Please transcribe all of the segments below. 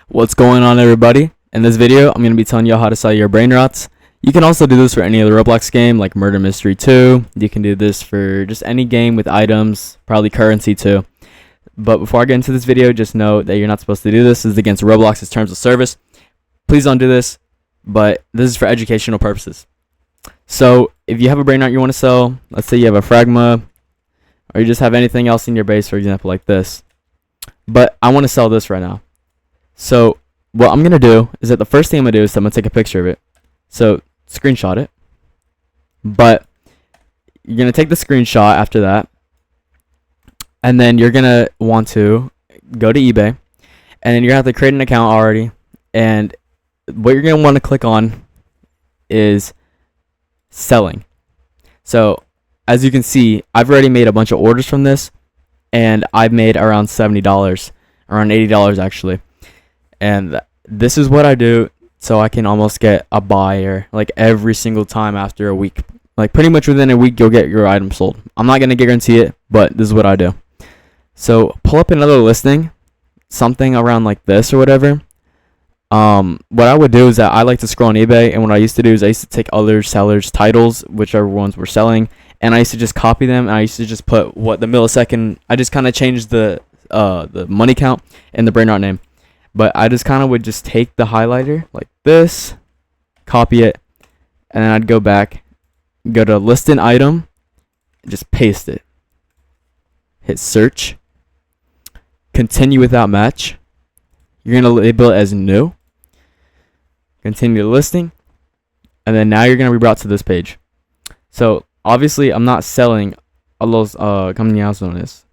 What's going on, everybody? In this video, I'm going to be telling you how to sell your brain rots. You can also do this for any other Roblox game like Murder Mystery 2. You can do this for just any game with items, probably currency too. But before I get into this video, just know that you're not supposed to do this. This is against Roblox's terms of service. Please don't do this, but this is for educational purposes. So if you have a brain rot you want to sell, let's say you have a Fragma, or you just have anything else in your base, for example, like this. But I want to sell this right now. So what I'm going to do is that the first thing I'm going to do is I'm going to take a picture of it. So screenshot it. But you're going to take the screenshot after that. And then you're going to want to go to eBay. And then you're going to have to create an account already. And what you're going to want to click on is selling. So as you can see, I've already made a bunch of orders from this. And I've made around $70. Around $80 actually. And this is what I do so I can almost get a buyer like every single time after a week. Like pretty much within a week you'll get your item sold. I'm not going to guarantee it, but this is what I do. So pull up another listing, something around like this or whatever. What I would do is that I like to scroll on eBay, and what I used to do is I used to take other sellers' titles, whichever ones were selling, and I used to just copy them, and I used to just put what the millisecond. I just kind of changed the money count and the brain rot name. But I just kind of would just take the highlighter like this, copy it, and then I'd go back, go to list an item, and just paste it. Hit search. Continue without match. You're going to label it as new. Continue the listing. And then now you're going to be brought to this page. So obviously I'm not selling a los comunicaciones.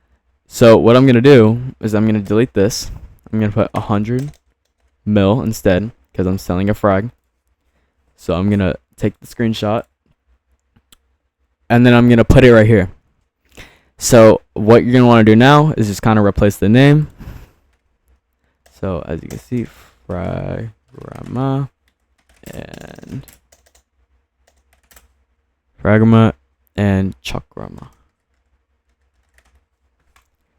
So what I'm going to do is I'm going to delete this. I'm going to put 100 mil instead because I'm selling a frag. So I'm going to take the screenshot and then I'm going to put it right here. So what you're going to want to do now is just kind of replace the name. So as you can see, Fragma and Chakrama.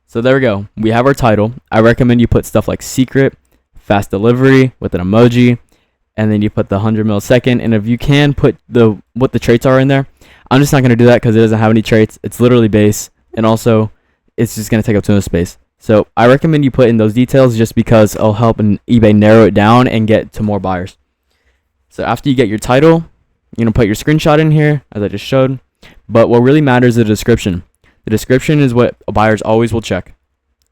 So there we go. We have our title. I recommend you put stuff like secret, fast delivery with an emoji, and then you put the 100 millisecond. And if you can put what the traits are in there, I'm just not going to do that because it doesn't have any traits. It's literally base, and also it's just going to take up too much space. So I recommend you put in those details just because it'll help eBay narrow it down and get to more buyers. So after you get your title, you're going to put your screenshot in here as I just showed. But what really matters is the description. The description is what buyers always will check.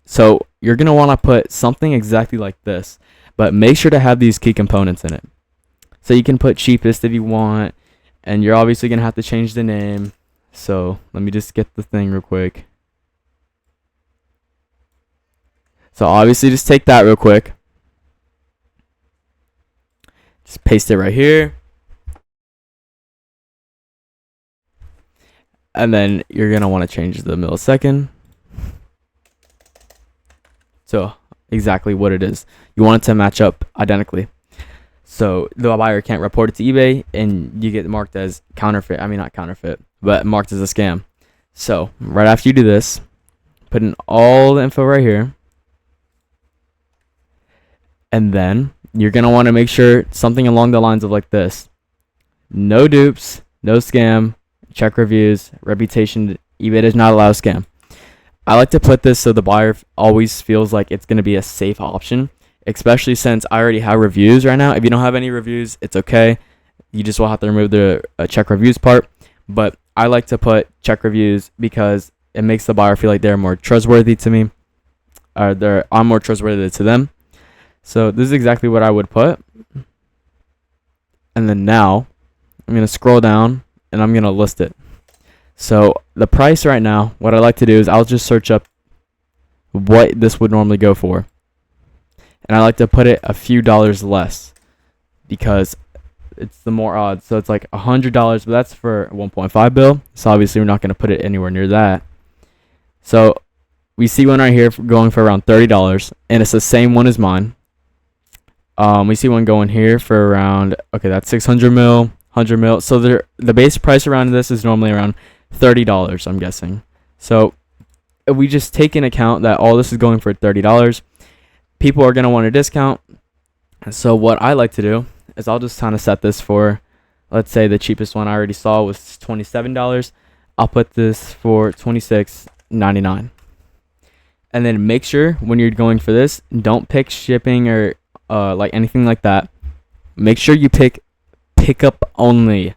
So you're going to want to put something exactly like this, but make sure to have these key components in it. So you can put cheapest if you want, and you're obviously going to have to change the name. So let me just get the thing real quick. So obviously just take that real quick. Just paste it right here. And then you're going to want to change the millisecond. So exactly what it is. You want it to match up identically. So the buyer can't report it to eBay and you get marked as counterfeit. I mean, not counterfeit, but marked as a scam. So right after you do this, put in all the info right here. And then you're going to want to make sure something along the lines of like this. No dupes, no scam. Check reviews, reputation. eBay does not allow scam. I like to put this so the buyer always feels like it's going to be a safe option, especially since I already have reviews right now. If you don't have any reviews, it's okay. You just will have to remove the check reviews part. But I like to put check reviews because it makes the buyer feel like they're more trustworthy to me, or I'm more trustworthy to them. So this is exactly what I would put. And then now I'm going to scroll down and I'm going to list it. So the price right now, what I like to do is I'll just search up what this would normally go for. And I like to put it a few dollars less because it's the more odds. So it's like $100, but that's for 1.5 bill. So obviously we're not going to put it anywhere near that. So we see one right here going for around $30, and it's the same one as mine. We see one going here for around, okay, that's 600 mil. 100 mil. So the base price around this is normally around $30, I'm guessing. So if we just take into account that all this is going for $30, people are going to want a discount. So what I like to do is I'll just kind of set this for, let's say the cheapest one I already saw was $27. I'll put this for $26.99. And then make sure when you're going for this, don't pick shipping or like anything like that. Make sure you pick pickup only.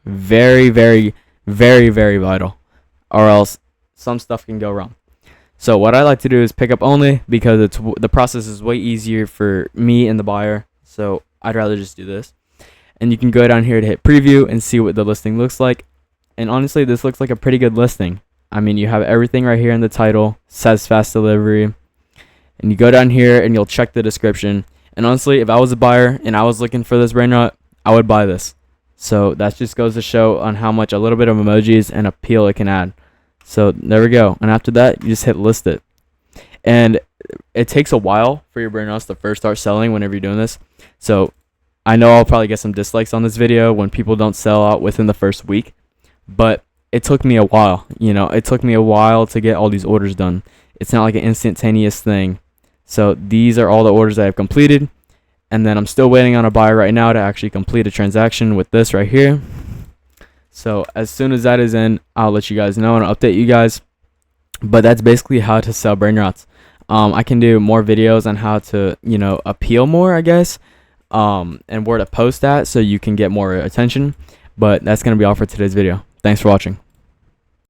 Very, very, very, very vital, or else some stuff can go wrong. So what I like to do is pick up only because the process is way easier for me and the buyer. So I'd rather just do this. And you can go down here to hit preview and see what the listing looks like. And honestly, this looks like a pretty good listing. I mean, you have everything right here in the title, says fast delivery. And you go down here and you'll check the description. And honestly, if I was a buyer and I was looking for this brain rot, I would buy this. So that just goes to show on how much a little bit of emojis and appeal it can add. So there we go. And after that, you just hit list it. And it takes a while for your brain rots to first start selling whenever you're doing this. So I know I'll probably get some dislikes on this video when people don't sell out within the first week. But it took me a while. It took me a while to get all these orders done. It's not like an instantaneous thing. So these are all the orders I have completed. And then I'm still waiting on a buyer right now to actually complete a transaction with this right here. So as soon as that is in, I'll let you guys know and update you guys. But that's basically how to sell brain rots. I can do more videos on how to, appeal more, I guess, and where to post that so you can get more attention. But that's going to be all for today's video. Thanks for watching.